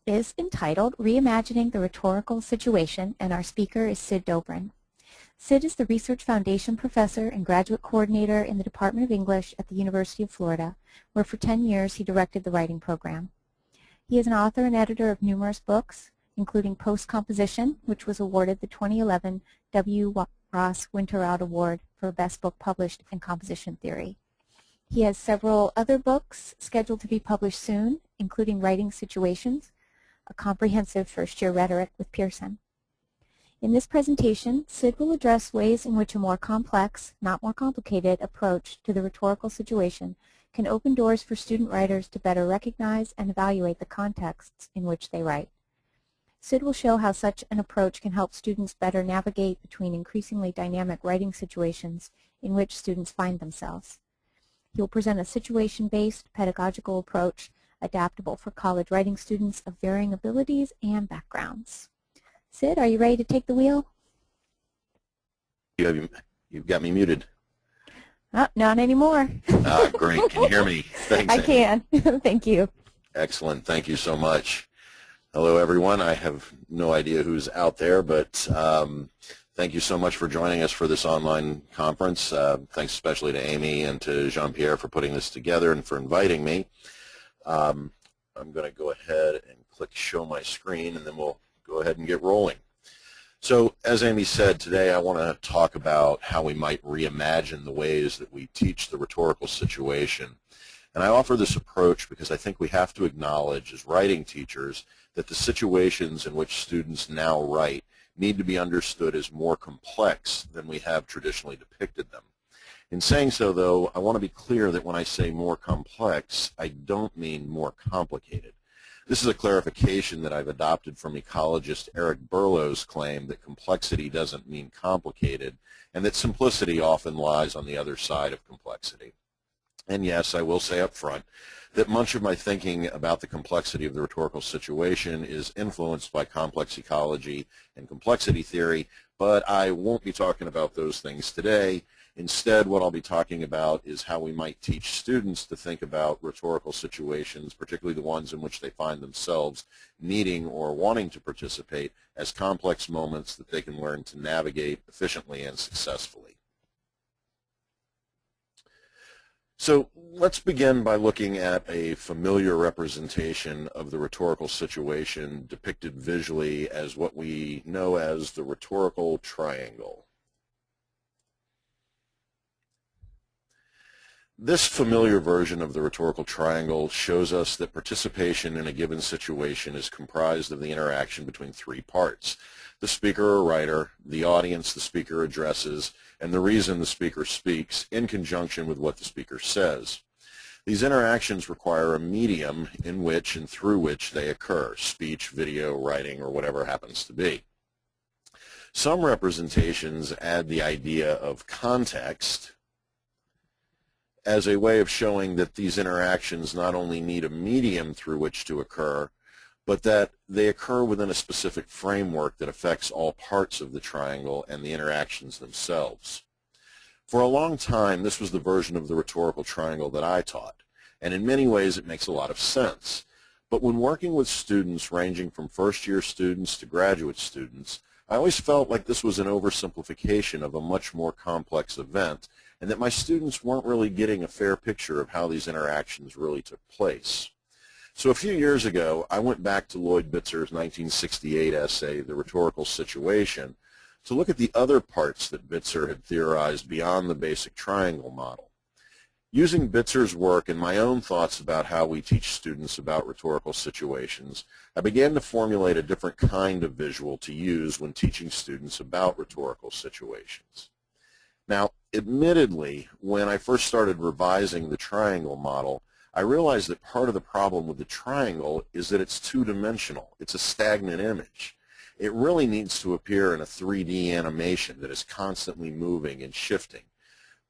is entitled Reimagining the Rhetorical Situation, and our speaker is Sid Dobrin. Sid is the Research Foundation Professor and Graduate Coordinator in the Department of English at the University of Florida, where for 10 years he directed the writing program. He is an author and editor of numerous books, including Post-Composition, which was awarded the 2011 W. Ross Winterrod Award for Best Book Published in Composition Theory. He has several other books scheduled to be published soon, including Writing Situations, a comprehensive first-year rhetoric with Pearson. In this presentation, Sid will address ways in which a more complex, not more complicated, approach to the rhetorical situation can open doors for student writers to better recognize and evaluate the contexts in which they write. Sid will show how such an approach can help students better navigate between increasingly dynamic writing situations in which students find themselves. He will present a situation-based pedagogical approach adaptable for college writing students of varying abilities and backgrounds. Sid, are you ready to take the wheel? You've got me muted. Oh, not anymore. Great. Can you hear me? Thanks, I can. Thank you. Excellent. Thank you so much. Hello, everyone. I have no idea who's out there, but thank you so much for joining us for this online conference. Thanks especially to Amy and to Jean-Pierre for putting this together and for inviting me. I'm going to go ahead and click Show My Screen, and then we'll go ahead and get rolling. So, as Amy said, today I want to talk about how we might reimagine the ways that we teach the rhetorical situation. And I offer this approach because I think we have to acknowledge as writing teachers that the situations in which students now write need to be understood as more complex than we have traditionally depicted them. In saying so, though, I want to be clear that when I say more complex, I don't mean more complicated. This is a clarification that I've adopted from ecologist Eric Berlow's claim that complexity doesn't mean complicated, and that simplicity often lies on the other side of complexity. And yes, I will say up front that much of my thinking about the complexity of the rhetorical situation is influenced by complex ecology and complexity theory, but I won't be talking about those things today. Instead, what I'll be talking about is how we might teach students to think about rhetorical situations, particularly the ones in which they find themselves needing or wanting to participate, as complex moments that they can learn to navigate efficiently and successfully. So let's begin by looking at a familiar representation of the rhetorical situation depicted visually as what we know as the rhetorical triangle. This familiar version of the rhetorical triangle shows us that participation in a given situation is comprised of the interaction between three parts: the speaker or writer, the audience the speaker addresses, and the reason the speaker speaks in conjunction with what the speaker says. These interactions require a medium in which and through which they occur: speech, video, writing, or whatever happens to be. Some representations add the idea of context as a way of showing that these interactions not only need a medium through which to occur, but that they occur within a specific framework that affects all parts of the triangle and the interactions themselves. For a long time, this was the version of the rhetorical triangle that I taught, and in many ways it makes a lot of sense. But when working with students ranging from first-year students to graduate students, I always felt like this was an oversimplification of a much more complex event, and that my students weren't really getting a fair picture of how these interactions really took place. So a few years ago, I went back to Lloyd Bitzer's 1968 essay, The Rhetorical Situation, to look at the other parts that Bitzer had theorized beyond the basic triangle model. Using Bitzer's work and my own thoughts about how we teach students about rhetorical situations, I began to formulate a different kind of visual to use when teaching students about rhetorical situations. Now, admittedly, when I first started revising the triangle model, I realized that part of the problem with the triangle is that it's two-dimensional. It's a stagnant image. It really needs to appear in a 3D animation that is constantly moving and shifting.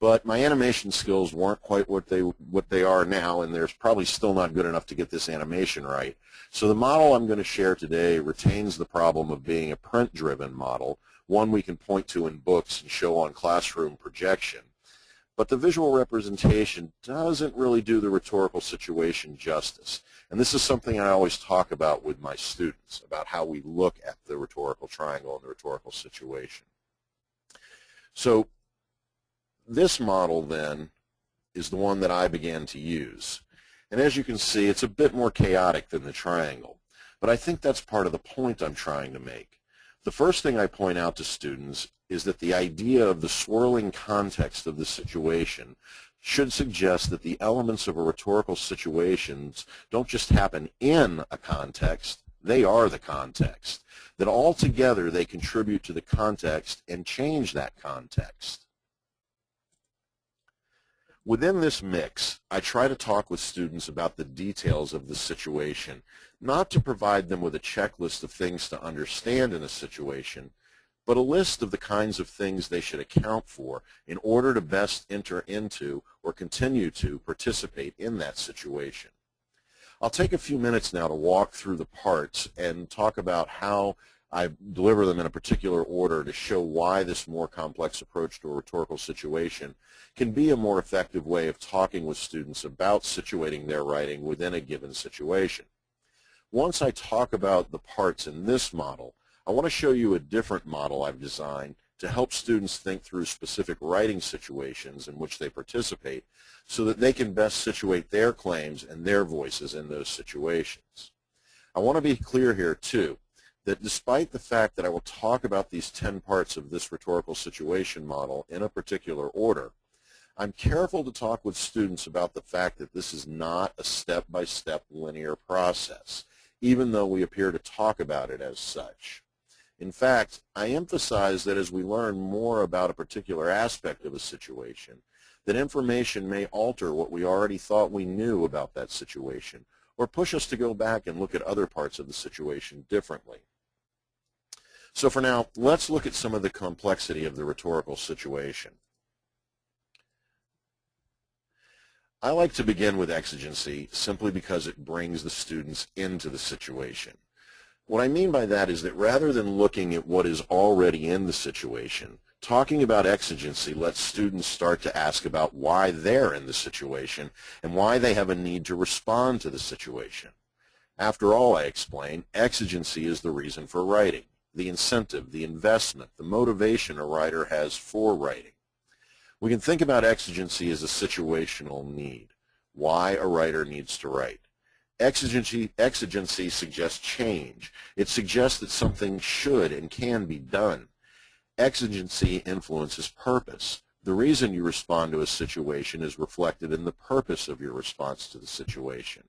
But my animation skills weren't quite what they are now, and they're probably still not good enough to get this animation right. So the model I'm going to share today retains the problem of being a print-driven model, one we can point to in books and show on classroom projection. but the visual representation doesn't really do the rhetorical situation justice. And this is something I always talk about with my students, about how we look at the rhetorical triangle and the rhetorical situation. So this model then is the one that I began to use. And as you can see, it's a bit more chaotic than the triangle, but I think that's part of the point I'm trying to make. The first thing I point out to students is that the idea of the swirling context of the situation should suggest that the elements of a rhetorical situation don't just happen in a context, they are the context. That altogether they contribute to the context and change that context. Within this mix, I try to talk with students about the details of the situation, not to provide them with a checklist of things to understand in a situation, but a list of the kinds of things they should account for in order to best enter into or continue to participate in that situation. I'll take a few minutes now to walk through the parts and talk about how I deliver them in a particular order to show why this more complex approach to a rhetorical situation can be a more effective way of talking with students about situating their writing within a given situation. Once I talk about the parts in this model, I want to show you a different model I've designed to help students think through specific writing situations in which they participate so that they can best situate their claims and their voices in those situations. I want to be clear here, too, that despite the fact that I will talk about these 10 parts of this rhetorical situation model in a particular order, I'm careful to talk with students about the fact that this is not a step-by-step linear process, even though we appear to talk about it as such. In fact, I emphasize that as we learn more about a particular aspect of a situation, that information may alter what we already thought we knew about that situation, or push us to go back and look at other parts of the situation differently. So for now, let's look at some of the complexity of the rhetorical situation. I like to begin with exigency simply because it brings the students into the situation. What I mean by that is that rather than looking at what is already in the situation, talking about exigency lets students start to ask about why they're in the situation and why they have a need to respond to the situation. After all, I explain, exigency is the reason for writing, the incentive, the investment, the motivation a writer has for writing. We can think about exigency as a situational need, why a writer needs to write. Exigency suggests change. It suggests that something should and can be done. Exigency influences purpose. The reason you respond to a situation is reflected in the purpose of your response to the situation.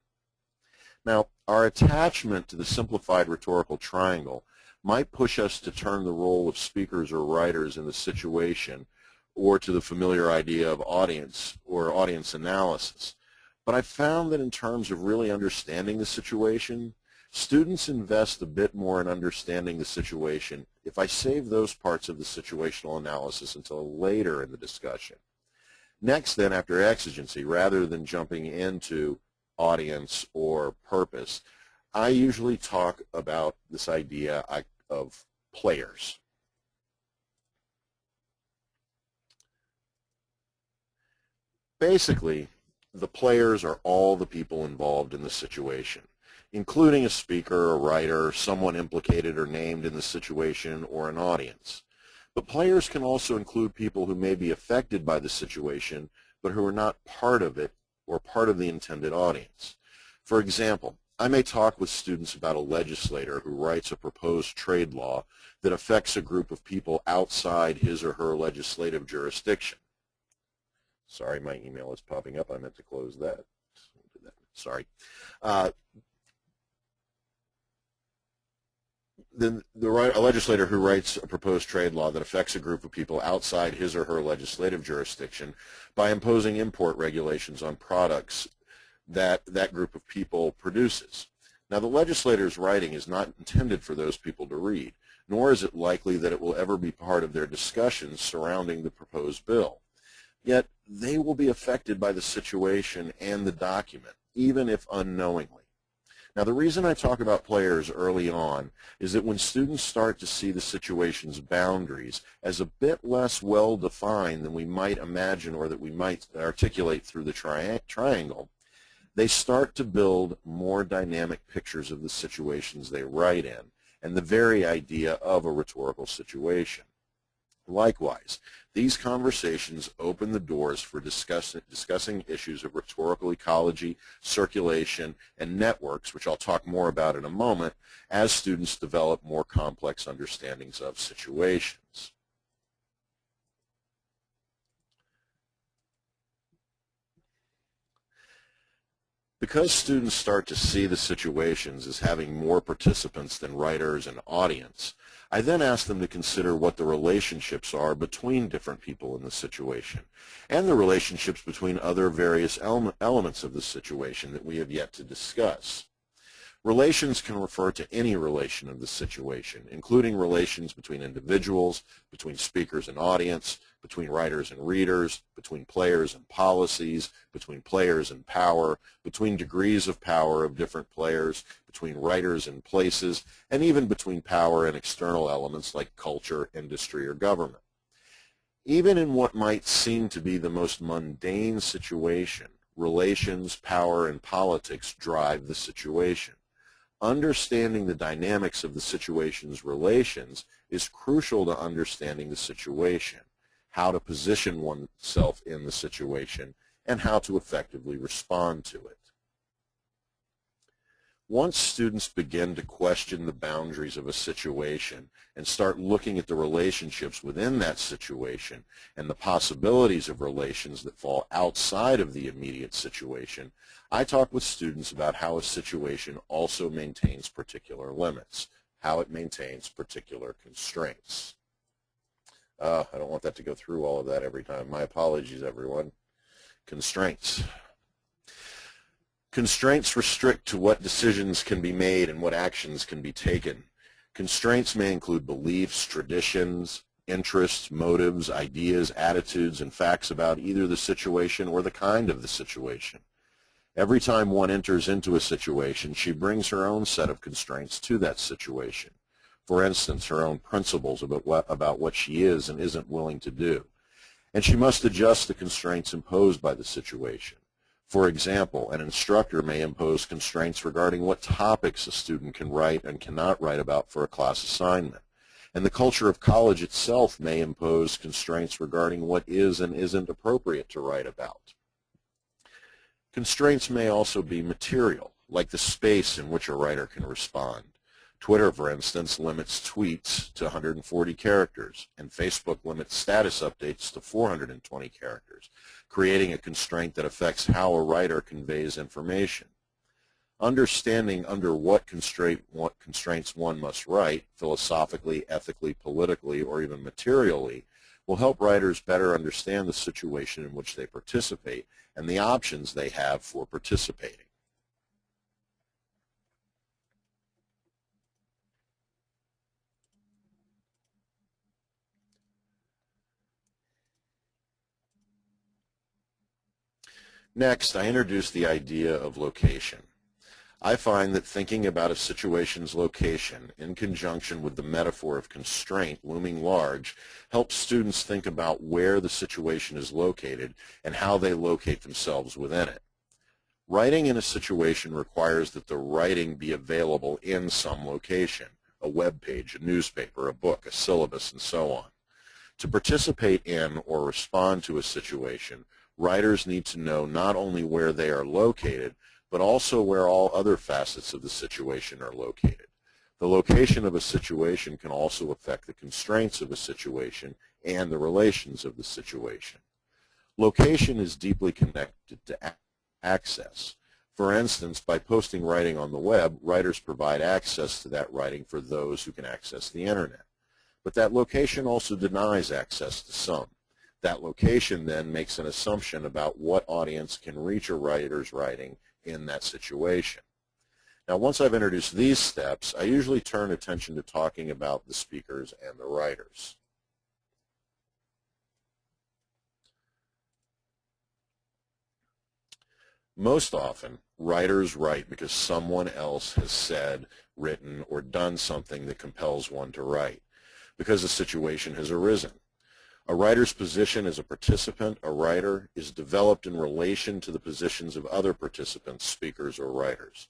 Now, our attachment to the simplified rhetorical triangle might push us to turn the role of speakers or writers in the situation or to the familiar idea of audience or audience analysis. But I found that in terms of really understanding the situation, students invest a bit more in understanding the situation if I save those parts of the situational analysis until later in the discussion. Next then, after exigency, rather than jumping into audience or purpose, I usually talk about this idea of players. Basically, the players are all the people involved in the situation, including a speaker, a writer, someone implicated or named in the situation, or an audience. But players can also include people who may be affected by the situation, but who are not part of it or part of the intended audience. For example, I may talk with students about a legislator who writes a proposed trade law that affects a group of people outside his or her legislative jurisdiction. Sorry, my email is popping up. I meant to close that. Sorry. Then a legislator who writes a proposed trade law that affects a group of people outside his or her legislative jurisdiction by imposing import regulations on products that that group of people produces. Now, the legislator's writing is not intended for those people to read, nor is it likely that it will ever be part of their discussions surrounding the proposed bill. Yet, they will be affected by the situation and the document, even if unknowingly. Now, the reason I talk about players early on is that when students start to see the situation's boundaries as a bit less well-defined than we might imagine or that we might articulate through the triangle, they start to build more dynamic pictures of the situations they write in and the very idea of a rhetorical situation. Likewise, these conversations open the doors for discussing issues of rhetorical ecology, circulation, and networks, which I'll talk more about in a moment, as students develop more complex understandings of situations. Because students start to see the situations as having more participants than writers and audience, I then ask them to consider what the relationships are between different people in the situation and the relationships between other various elements of the situation that we have yet to discuss. Relations can refer to any relation of the situation, including relations between individuals, between speakers and audience, between writers and readers, between players and policies, between players and power, between degrees of power of different players, between writers and places, and even between power and external elements like culture, industry, or government. Even in what might seem to be the most mundane situation, relations, power, and politics drive the situation. Understanding the dynamics of the situation's relations is crucial to understanding the situation, how to position oneself in the situation, and how to effectively respond to it. Once students begin to question the boundaries of a situation and start looking at the relationships within that situation and the possibilities of relations that fall outside of the immediate situation, I talk with students about how a situation also maintains particular limits, how it maintains particular constraints. I don't want that to go through all of that every time. My apologies, everyone. Constraints. Constraints restrict to what decisions can be made and what actions can be taken. Constraints may include beliefs, traditions, interests, motives, ideas, attitudes, and facts about either the situation or the kind of the situation. Every time one enters into a situation, she brings her own set of constraints to that situation. For instance, her own principles about what she is and isn't willing to do. And she must adjust the constraints imposed by the situation. For example, an instructor may impose constraints regarding what topics a student can write and cannot write about for a class assignment. And the culture of college itself may impose constraints regarding what is and isn't appropriate to write about. Constraints may also be material, like the space in which a writer can respond. Twitter, for instance, limits tweets to 140 characters, and Facebook limits status updates to 420 characters, creating a constraint that affects how a writer conveys information. Understanding under what constraints one must write, philosophically, ethically, politically, or even materially, will help writers better understand the situation in which they participate and the options they have for participating. Next, I introduce the idea of location. I find that thinking about a situation's location in conjunction with the metaphor of constraint looming large helps students think about where the situation is located and how they locate themselves within it. Writing in a situation requires that the writing be available in some location, a web page, a newspaper, a book, a syllabus, and so on. To participate in or respond to a situation, writers need to know not only where they are located, but also where all other facets of the situation are located. The location of a situation can also affect the constraints of a situation and the relations of the situation. Location is deeply connected to access. For instance, by posting writing on the web, writers provide access to that writing for those who can access the internet. But that location also denies access to some. That location then makes an assumption about what audience can reach a writer's writing in that situation. Now, once I've introduced these steps, I usually turn attention to talking about the speakers and the writers. Most often, writers write because someone else has said, written, or done something that compels one to write, because a situation has arisen. A writer's position as a participant, a writer, is developed in relation to the positions of other participants, speakers, or writers.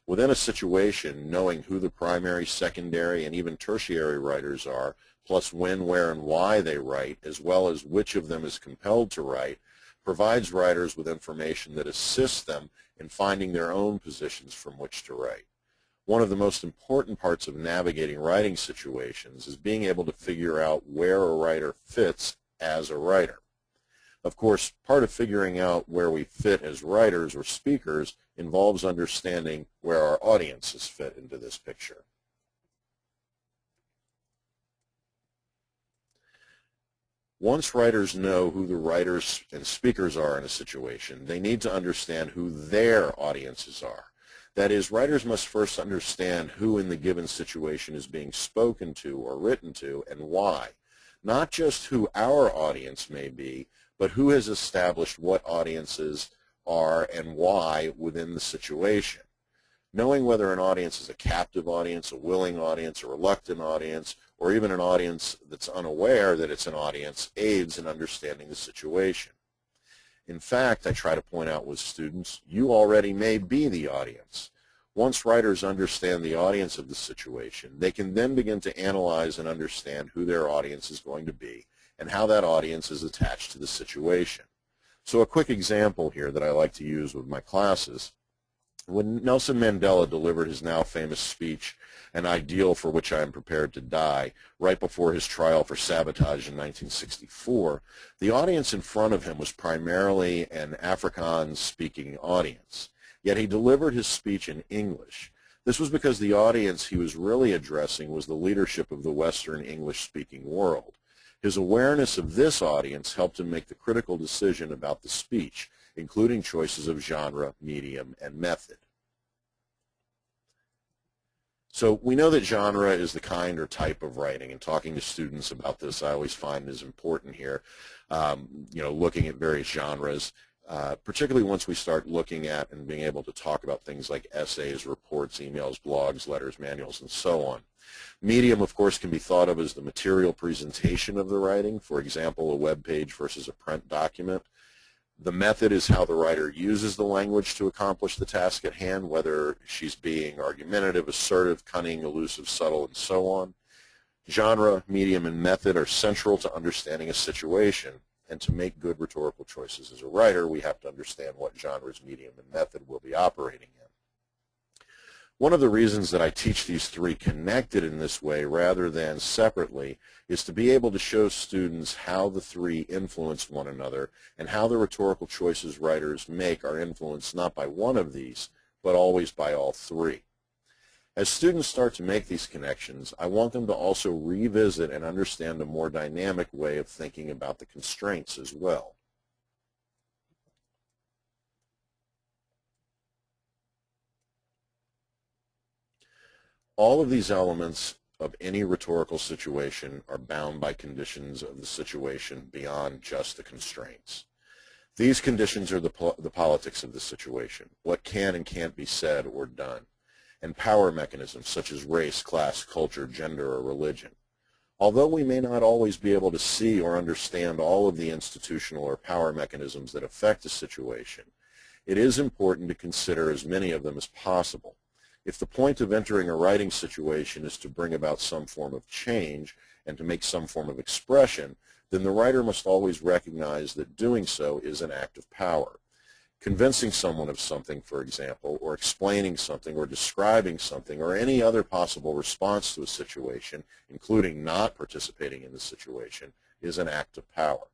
Within a situation, knowing who the primary, secondary, and even tertiary writers are, plus when, where, and why they write, as well as which of them is compelled to write, provides writers with information that assists them in finding their own positions from which to write. One of the most important parts of navigating writing situations is being able to figure out where a writer fits as a writer. Of course, part of figuring out where we fit as writers or speakers involves understanding where our audiences fit into this picture. Once writers know who the writers and speakers are in a situation, they need to understand who their audiences are. That is, writers must first understand who in the given situation is being spoken to or written to and why. Not just who our audience may be, but who has established what audiences are and why within the situation. Knowing whether an audience is a captive audience, a willing audience, a reluctant audience, or even an audience that's unaware that it's an audience aids in understanding the situation. In fact, I try to point out with students, you already may be the audience. Once writers understand the audience of the situation, they can then begin to analyze and understand who their audience is going to be and how that audience is attached to the situation. So a quick example here that I like to use with my classes. When Nelson Mandela delivered his now famous speech, "An Ideal for Which I Am Prepared to Die," right before his trial for sabotage in 1964, the audience in front of him was primarily an Afrikaans-speaking audience. Yet he delivered his speech in English. This was because the audience he was really addressing was the leadership of the Western English-speaking world. His awareness of this audience helped him make the critical decision about the speech, including choices of genre, medium, and method. So we know that genre is the kind or type of writing, and talking to students about this I always find is important here, looking at various genres, particularly once we start looking at and being able to talk about things like essays, reports, emails, blogs, letters, manuals, and so on. Medium, of course, can be thought of as the material presentation of the writing, for example, a web page versus a print document. The method is how the writer uses the language to accomplish the task at hand, whether she's being argumentative, assertive, cunning, elusive, subtle, and so on. Genre, medium, and method are central to understanding a situation, and to make good rhetorical choices as a writer, we have to understand what genres, medium, and method we'll be operating in. One of the reasons that I teach these three connected in this way rather than separately is to be able to show students how the three influence one another and how the rhetorical choices writers make are influenced not by one of these, but always by all three. As students start to make these connections, I want them to also revisit and understand a more dynamic way of thinking about the constraints as well. All of these elements of any rhetorical situation are bound by conditions of the situation beyond just the constraints. These conditions are the politics of the situation, what can and can't be said or done, and power mechanisms such as race, class, culture, gender, or religion. Although we may not always be able to see or understand all of the institutional or power mechanisms that affect a situation, it is important to consider as many of them as possible. If the point of entering a writing situation is to bring about some form of change and to make some form of expression, then the writer must always recognize that doing so is an act of power. Convincing someone of something, for example, or explaining something or describing something or any other possible response to a situation, including not participating in the situation, is an act of power.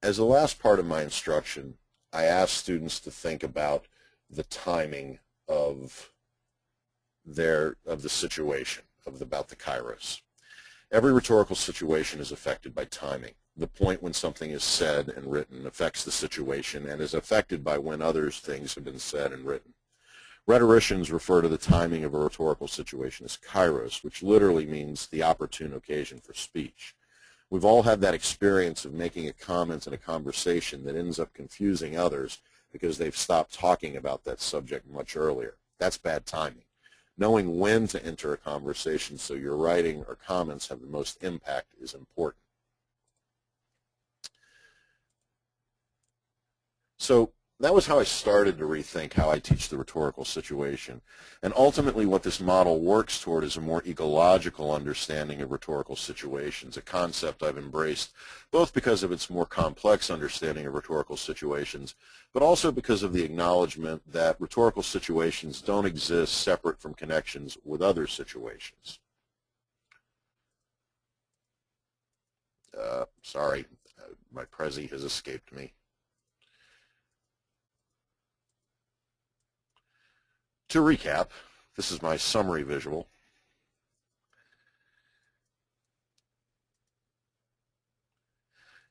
As the last part of my instruction, I ask students to think about the timing of the situation, about the kairos. Every rhetorical situation is affected by timing. The point when something is said and written affects the situation and is affected by when other things have been said and written. Rhetoricians refer to the timing of a rhetorical situation as kairos, which literally means the opportune occasion for speech. We've all had that experience of making a comment in a conversation that ends up confusing others because they've stopped talking about that subject much earlier. That's bad timing. Knowing when to enter a conversation so your writing or comments have the most impact is important. So that was how I started to rethink how I teach the rhetorical situation. And ultimately what this model works toward is a more ecological understanding of rhetorical situations, a concept I've embraced both because of its more complex understanding of rhetorical situations, but also because of the acknowledgement that rhetorical situations don't exist separate from connections with other situations. Sorry, my Prezi has escaped me. To recap, this is my summary visual.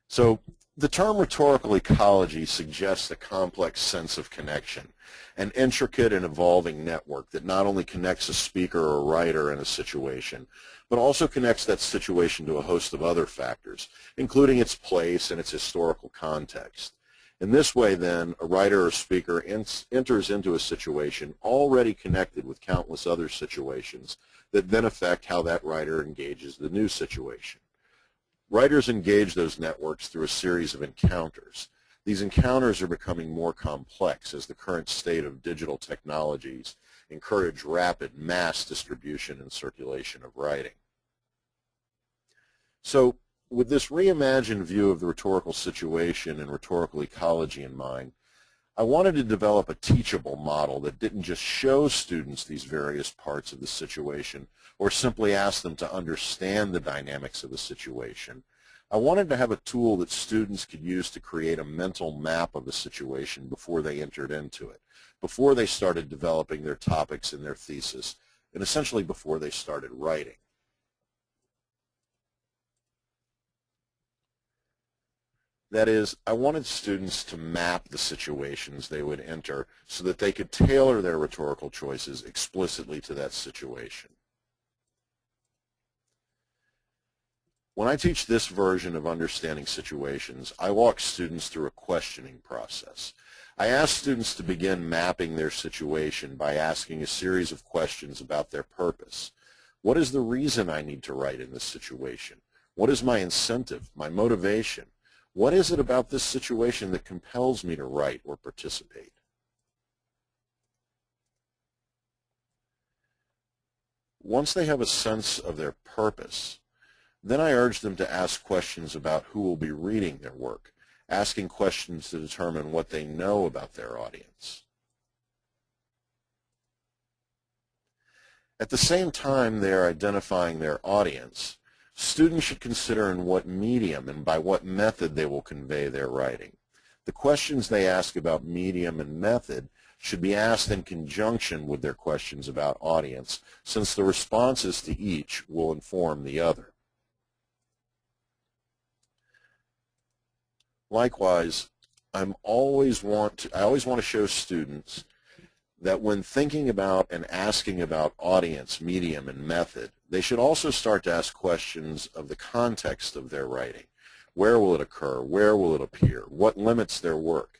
So the term rhetorical ecology suggests a complex sense of connection, an intricate and evolving network that not only connects a speaker or writer in a situation, but also connects that situation to a host of other factors, including its place and its historical context. In this way, then, a writer or speaker enters into a situation already connected with countless other situations that then affect how that writer engages the new situation. Writers engage those networks through a series of encounters. These encounters are becoming more complex as the current state of digital technologies encourage rapid mass distribution and circulation of writing. So, with this reimagined view of the rhetorical situation and rhetorical ecology in mind, I wanted to develop a teachable model that didn't just show students these various parts of the situation or simply ask them to understand the dynamics of the situation. I wanted to have a tool that students could use to create a mental map of the situation before they entered into it, before they started developing their topics and their thesis, and essentially before they started writing. That is, I wanted students to map the situations they would enter so that they could tailor their rhetorical choices explicitly to that situation. When I teach this version of understanding situations, I walk students through a questioning process. I ask students to begin mapping their situation by asking a series of questions about their purpose. What is the reason I need to write in this situation? What is my incentive, my motivation? What is it about this situation that compels me to write or participate? Once they have a sense of their purpose, then I urge them to ask questions about who will be reading their work, asking questions to determine what they know about their audience. At the same time they are identifying their audience, students should consider in what medium and by what method they will convey their writing. The questions they ask about medium and method should be asked in conjunction with their questions about audience, since the responses to each will inform the other. Likewise, I always want to show students that when thinking about and asking about audience, medium, and method, they should also start to ask questions of the context of their writing. Where will it occur? Where will it appear? What limits their work?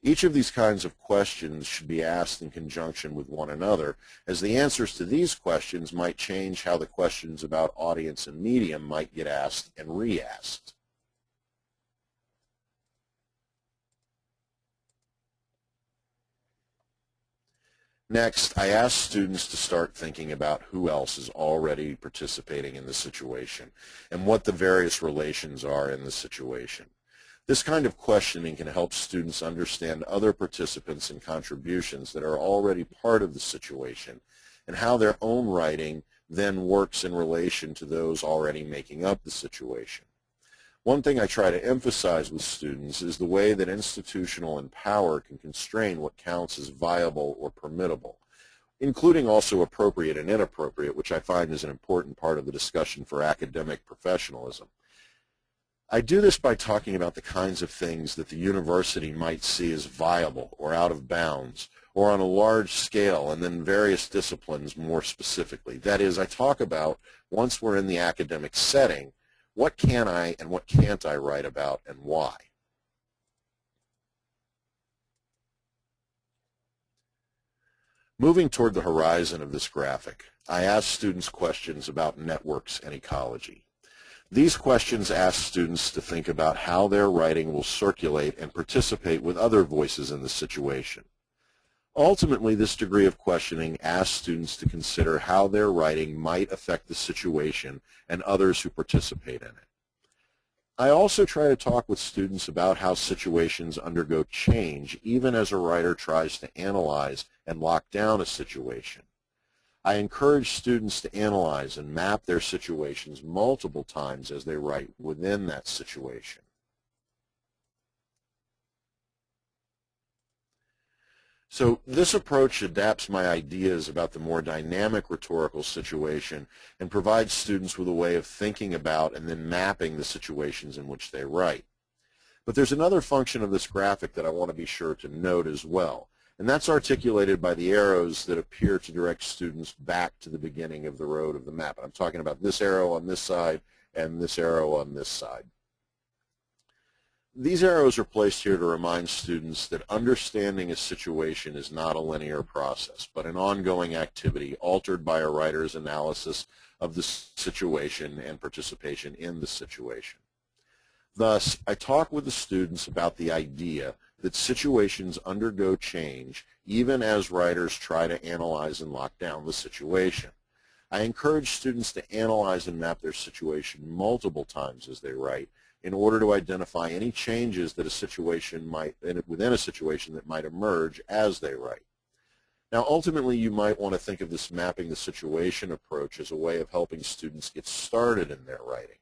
Each of these kinds of questions should be asked in conjunction with one another, as the answers to these questions might change how the questions about audience and medium might get asked and re-asked. Next, I ask students to start thinking about who else is already participating in the situation and what the various relations are in the situation. This kind of questioning can help students understand other participants and contributions that are already part of the situation and how their own writing then works in relation to those already making up the situation. One thing I try to emphasize with students is the way that institutional and power can constrain what counts as viable or permittable, including also appropriate and inappropriate, which I find is an important part of the discussion for academic professionalism. I do this by talking about the kinds of things that the university might see as viable or out of bounds, or on a large scale, and then various disciplines more specifically. That is, I talk about, once we're in the academic setting, What can I and what can't I write about, and why? Moving toward the horizon of this graphic, I ask students questions about networks and ecology. These questions ask students to think about how their writing will circulate and participate with other voices in the situation. Ultimately, this degree of questioning asks students to consider how their writing might affect the situation and others who participate in it. I also try to talk with students about how situations undergo change even as a writer tries to analyze and lock down a situation. I encourage students to analyze and map their situations multiple times as they write within that situation. So this approach adapts my ideas about the more dynamic rhetorical situation and provides students with a way of thinking about and then mapping the situations in which they write. But there's another function of this graphic that I want to be sure to note as well, and that's articulated by the arrows that appear to direct students back to the beginning of the road of the map. I'm talking about this arrow on this side and this arrow on this side. These arrows are placed here to remind students that understanding a situation is not a linear process, but an ongoing activity altered by a writer's analysis of the situation and participation in the situation. Thus, I talk with the students about the idea that situations undergo change even as writers try to analyze and lock down the situation. I encourage students to analyze and map their situation multiple times as they write, in order to identify any changes that within a situation that might emerge as they write. Now, ultimately, you might want to think of this mapping the situation approach as a way of helping students get started in their writing,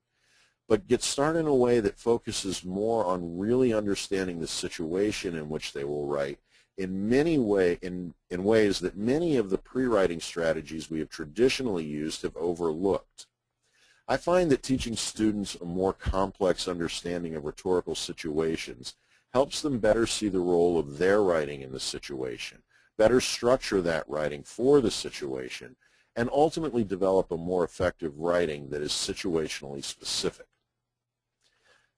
but get started in a way that focuses more on really understanding the situation in which they will write in ways that many of the pre-writing strategies we have traditionally used have overlooked. I find that teaching students a more complex understanding of rhetorical situations helps them better see the role of their writing in the situation, better structure that writing for the situation, and ultimately develop a more effective writing that is situationally specific.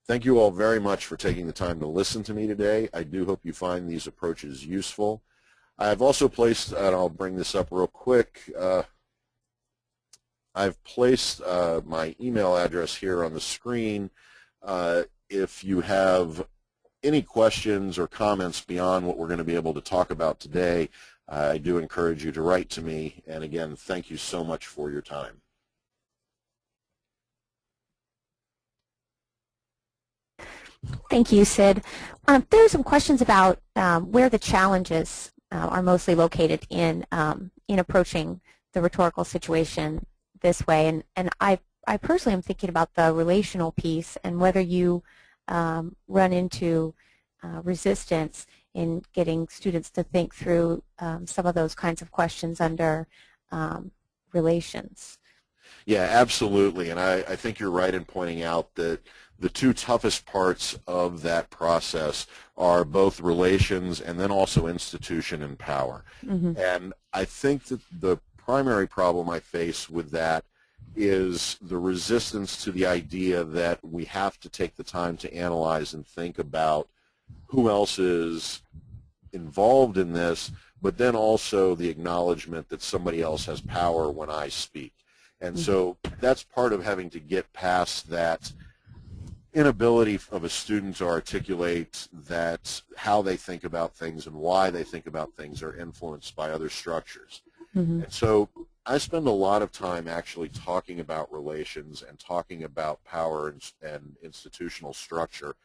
Thank you all very much for taking the time to listen to me today. I do hope you find these approaches useful. I've also placed, and I'll bring this up real quick, I've placed my email address here on the screen. If you have any questions or comments beyond what we're going to be able to talk about today, I do encourage you to write to me. And again, thank you so much for your time. Thank you, Sid. There are some questions about where the challenges are mostly located in approaching the rhetorical situation this way, and I personally am thinking about the relational piece and whether you run into resistance in getting students to think through some of those kinds of questions under relations. Yeah, absolutely, and I think you're right in pointing out that the two toughest parts of that process are both relations and then also institution and power. Mm-hmm. And I think that the primary problem I face with that is the resistance to the idea that we have to take the time to analyze and think about who else is involved in this, but then also the acknowledgement that somebody else has power when I speak. And so that's part of having to get past that inability of a student to articulate that how they think about things and why they think about things are influenced by other structures. Mm-hmm. And so I spend a lot of time actually talking about relations and talking about power and institutional structure,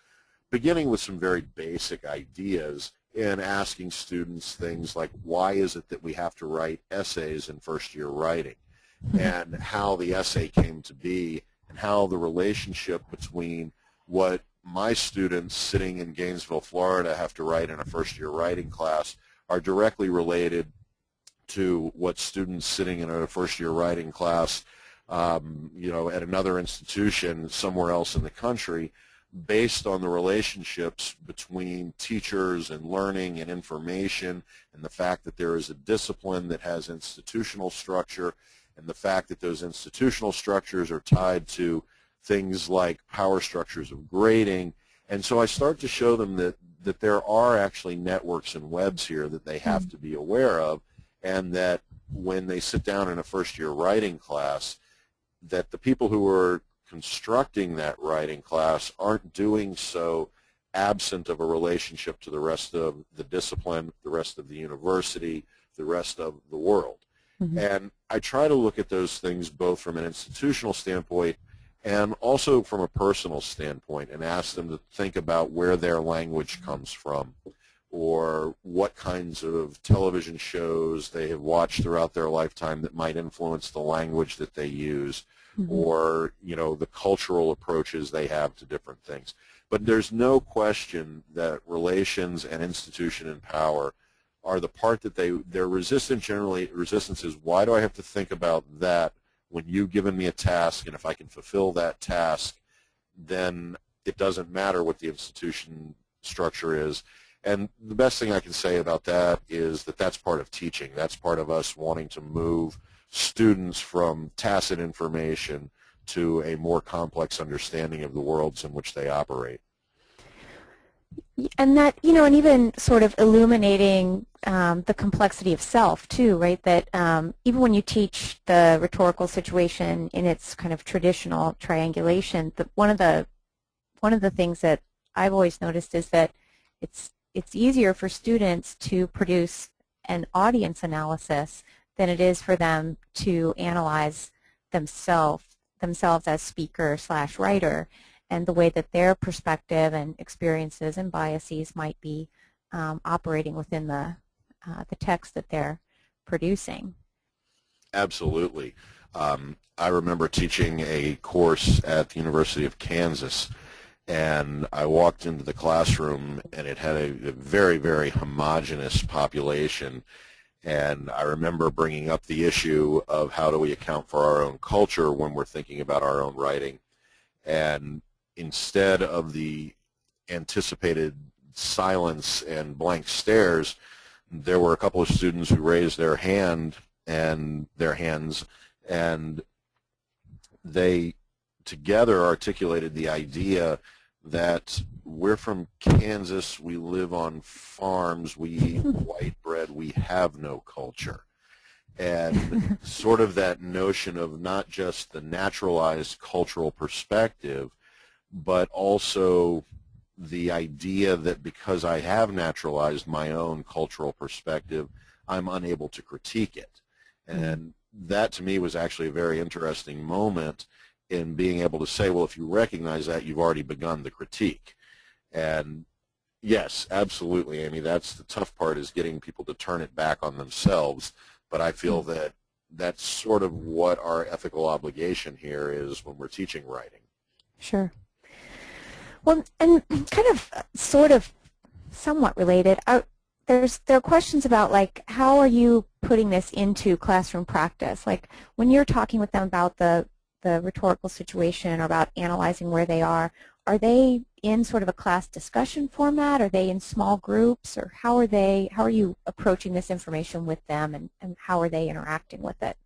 beginning with some very basic ideas and asking students things like, why is it that we have to write essays in first-year writing, and how the essay came to be, and how the relationship between what my students sitting in Gainesville, Florida have to write in a first-year writing class are directly related to what students sitting in a first-year writing class, at another institution somewhere else in the country, based on the relationships between teachers and learning and information, and the fact that there is a discipline that has institutional structure, and the fact that those institutional structures are tied to things like power structures of grading. And so I start to show them that there are actually networks and webs here that they have to be aware of, and that when they sit down in a first-year writing class, that the people who are constructing that writing class aren't doing so absent of a relationship to the rest of the discipline, the rest of the university, the rest of the world. And I try to look at those things both from an institutional standpoint and also from a personal standpoint, and ask them to think about where their language comes from, or what kinds of television shows they have watched throughout their lifetime that might influence the language that they use, or, you know, the cultural approaches they have to different things. But there's no question that relations and institution and power are the part that they're resistant. Generally, resistance is, why do I have to think about that when you've given me a task, and if I can fulfill that task, then it doesn't matter what the institution structure is. And the best thing I can say about that is that that's part of teaching. That's part of us wanting to move students from tacit information to a more complex understanding of the worlds in which they operate. And that, you know, and even sort of illuminating the complexity of self too, right? That even when you teach the rhetorical situation in its kind of traditional triangulation, one of the things that I've always noticed is that it's easier for students to produce an audience analysis than it is for them to analyze themselves as speaker/writer, and the way that their perspective and experiences and biases might be operating within the text that they're producing. Absolutely. I remember teaching a course at the University of Kansas, and I walked into the classroom, and it had a very, very homogeneous population. And I remember bringing up the issue of how do we account for our own culture when we're thinking about our own writing. And instead of the anticipated silence and blank stares, there were a couple of students who raised their hands, and they together articulated the idea that we're from Kansas, we live on farms, we eat white bread, we have no culture. And sort of that notion of not just the naturalized cultural perspective, but also the idea that because I have naturalized my own cultural perspective, I'm unable to critique it. And that to me was actually a very interesting moment in being able to say, well, if you recognize that, you've already begun the critique. And yes, absolutely, Amy, that's the tough part, is getting people to turn it back on themselves. But I feel that that's sort of what our ethical obligation here is when we're teaching writing. Sure. Well, and kind of, sort of, somewhat related, there are questions about, like, how are you putting this into classroom practice? Like, when you're talking with them about the rhetorical situation or about analyzing where they are they in sort of a class discussion format? Are they in small groups? Or how are you approaching this information with them, and how are they interacting with it?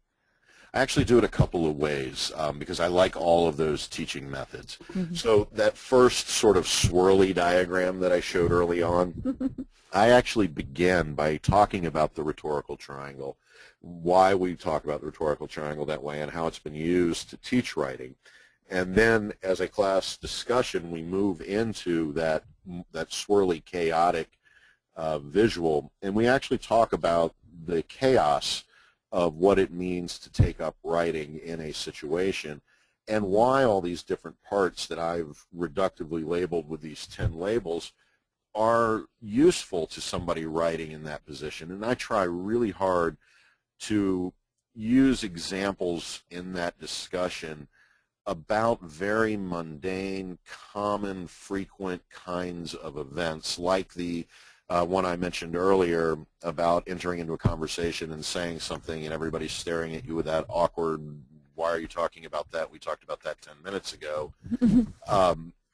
I actually do it a couple of ways because I like all of those teaching methods. So that first sort of swirly diagram that I showed early on, I actually began by talking about the rhetorical triangle, why we talk about the rhetorical triangle that way, and how it's been used to teach writing. And then as a class discussion, we move into that swirly, chaotic visual, and we actually talk about the chaos of what it means to take up writing in a situation, and why all these different parts that I've reductively labeled with these 10 labels are useful to somebody writing in that position. And I try really hard to use examples in that discussion about very mundane, common, frequent kinds of events, like the one I mentioned earlier about entering into a conversation and saying something and everybody's staring at you with that awkward, why are you talking about that? We talked about that 10 minutes ago.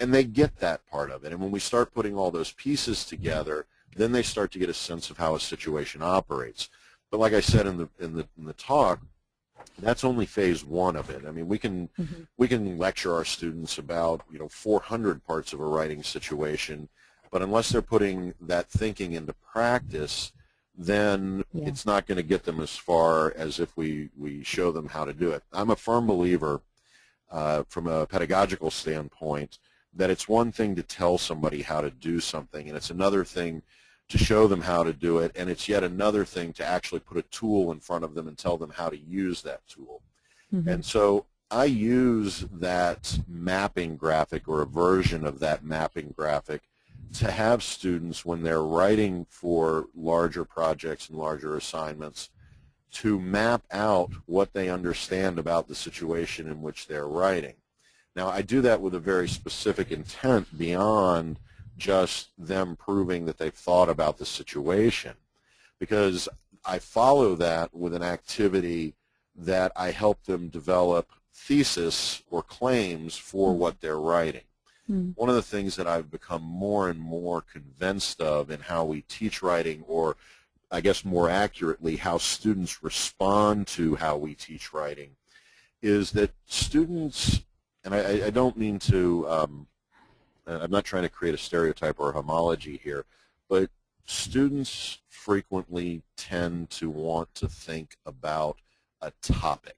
And they get that part of it. And when we start putting all those pieces together, then they start to get a sense of how a situation operates. But like I said in the talk, That's only phase one of it. I mean, we can lecture our students about 400 parts of a writing situation, but unless they're putting that thinking into practice, then Yeah. it's not going to get them as far as if we show them how to do it. I'm a firm believer, from a pedagogical standpoint, that it's one thing to tell somebody how to do something, and it's another thing to show them how to do it, and it's yet another thing to actually put a tool in front of them and tell them how to use that tool. And so I use that mapping graphic, or a version of that mapping graphic, to have students, when they're writing for larger projects and larger assignments, to map out what they understand about the situation in which they're writing. Now, I do that with a very specific intent beyond just them proving that they've thought about the situation, because I follow that with an activity that I help them develop thesis or claims for what they're writing. One of the things that I've become more and more convinced of in how we teach writing, or I guess more accurately, how students respond to how we teach writing, is that students, and I don't mean to, I'm not trying to create a stereotype or a homology here, but students frequently tend to want to think about a topic.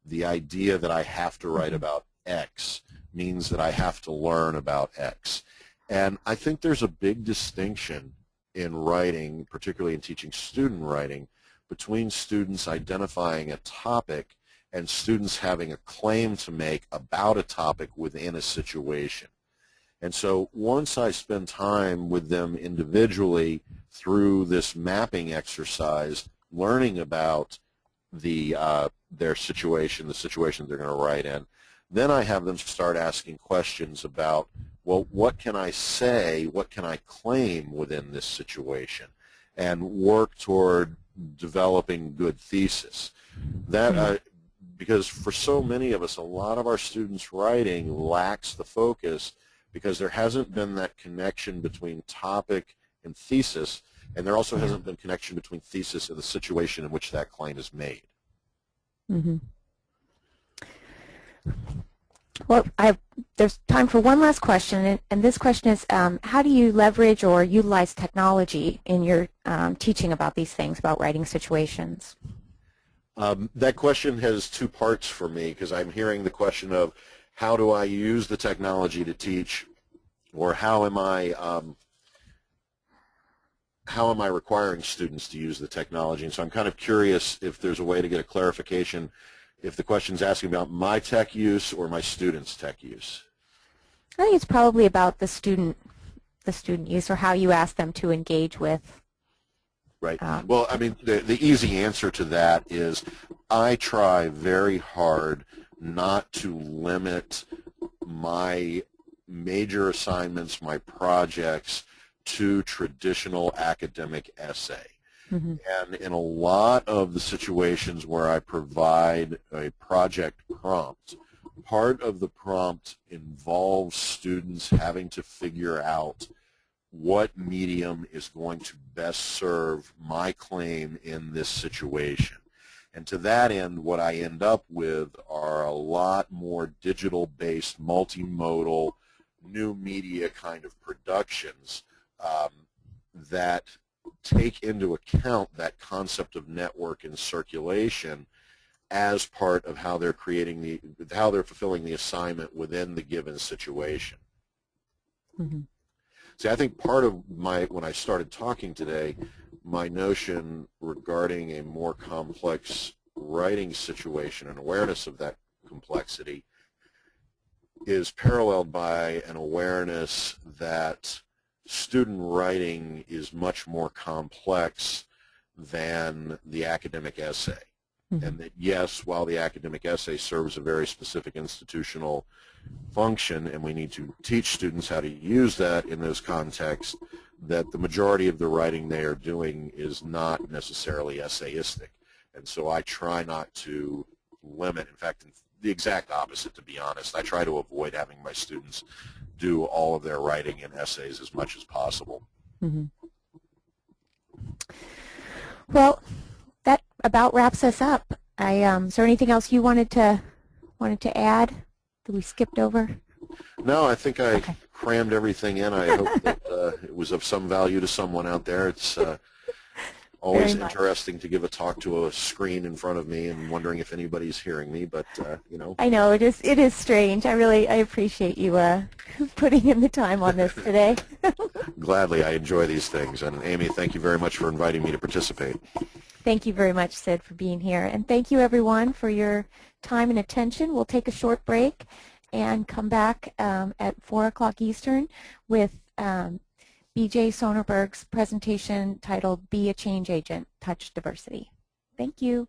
The idea that I have to write about X means that I have to learn about X. And I think there's a big distinction in writing, particularly in teaching student writing, between students identifying a topic and students having a claim to make about a topic within a situation. And so once I spend time with them individually through this mapping exercise, learning about their situation, the situation they're going to write in, then I have them start asking questions about, well, what can I say, what can I claim within this situation, and work toward developing good thesis. That because for so many of us, a lot of our students' writing lacks the focus because there hasn't been that connection between topic and thesis, and there also hasn't been connection between thesis and the situation in which that claim is made. Well, there's time for one last question, and this question is, how do you leverage or utilize technology in your teaching about these things, about writing situations? That question has two parts for me, because I'm hearing the question of how do I use the technology to teach, or how am I requiring students to use the technology? And so I'm kind of curious if there's a way to get a clarification if the question's asking about my tech use or my students' tech use. I think it's probably about the student use, or how you ask them to engage with. Right. Well, I mean, the easy answer to that is I try very hard not to limit my major assignments, my projects, to traditional academic essay. And in a lot of the situations where I provide a project prompt, part of the prompt involves students having to figure out what medium is going to best serve my claim in this situation. And to that end, what I end up with are a lot more digital-based, multimodal, new media kind of productions that take into account that concept of network and circulation as part of how they're creating how they're fulfilling the assignment within the given situation. See, I think part of when I started talking today, my notion regarding a more complex writing situation and awareness of that complexity is paralleled by an awareness that student writing is much more complex than the academic essay. And that, yes, while the academic essay serves a very specific institutional function, and we need to teach students how to use that in those contexts, that the majority of the writing they are doing is not necessarily essayistic. And so I try not to limit, in fact, the exact opposite, to be honest. I try to avoid having my students do all of their writing in essays as much as possible. Well, that about wraps us up. Is there anything else you wanted to add that we skipped over? No, I think I Okay. crammed everything in. I hope that it was of some value to someone out there. It's Very always much. interesting to give a talk to a screen in front of me and wondering if anybody's hearing me, but, you know. I know, it is strange. I appreciate you putting in the time on this today. Gladly, I enjoy these things. And Amy, thank you very much for inviting me to participate. Thank you very much, Sid, for being here. And thank you, everyone, for your time and attention. We'll take a short break and come back at 4 o'clock Eastern with B.J. Sonerberg's presentation titled Be a Change Agent, Touch Diversity. Thank you.